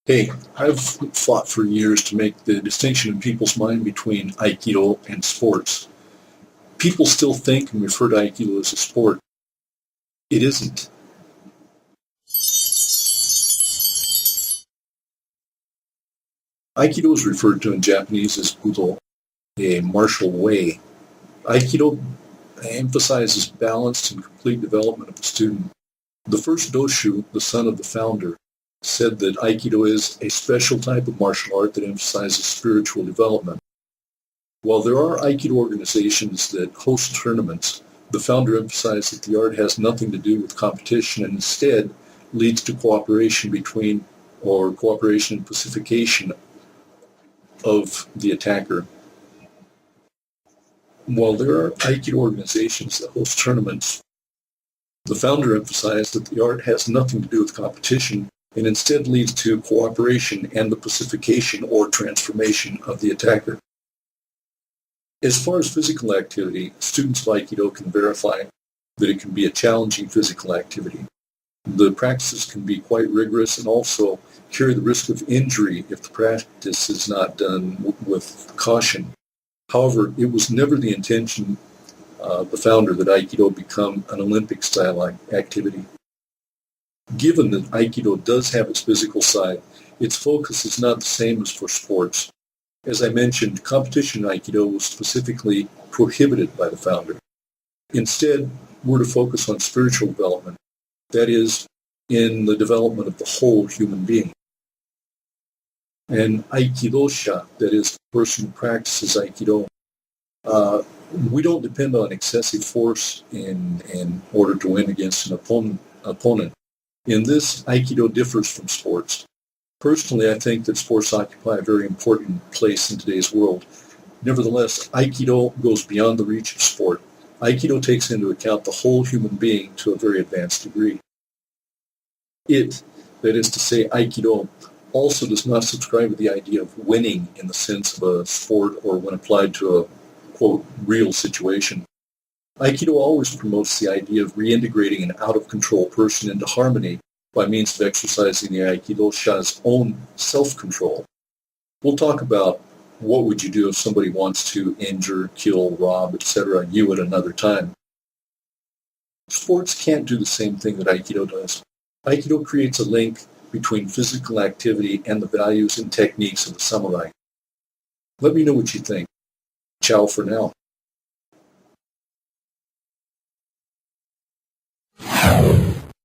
Hey, I've fought for years to make the distinction in people's mind between Aikido and sports. People still think and refer to Aikido as a sport. It isn't. Aikido is referred to in Japanese as Budo, a martial way. Aikido emphasizes balanced and complete development of the student. The first Doshu, the son of the founder, said that Aikido is a special type of martial art that emphasizes spiritual development. While there are Aikido organizations that host tournaments, the founder emphasized that the art has nothing to do with competition and instead leads to cooperation and pacification of the attacker. While there are Aikido organizations that host tournaments, the founder emphasized that the art has nothing to do with competition and instead leads to cooperation and the pacification or transformation of the attacker. As far as physical activity, students of Aikido can verify that it can be a challenging physical activity. The practices can be quite rigorous and also carry the risk of injury if the practice is not done with caution. However, it was never the intention of the founder that Aikido become an Olympic-style activity. Given that Aikido does have its physical side, its focus is not the same as for sports. As I mentioned, competition in Aikido was specifically prohibited by the founder. Instead, we're to focus on spiritual development, that is, in the development of the whole human being. And Aikidosha, that is, the person who practices Aikido, we don't depend on excessive force in order to win against an opponent. In this, Aikido differs from sports. Personally, I think that sports occupy a very important place in today's world. Nevertheless, Aikido goes beyond the reach of sport. Aikido takes into account the whole human being to a very advanced degree. It, that is to say, Aikido, also does not subscribe to the idea of winning in the sense of a sport or when applied to a, quote, real situation. Aikido always promotes the idea of reintegrating an out-of-control person into harmony by means of exercising the Aikidosha's own self-control. We'll talk about what would you do if somebody wants to injure, kill, rob, etc. you at another time. Sports can't do the same thing that Aikido does. Aikido creates a link between physical activity and the values and techniques of the samurai. Let me know what you think. Ciao for now.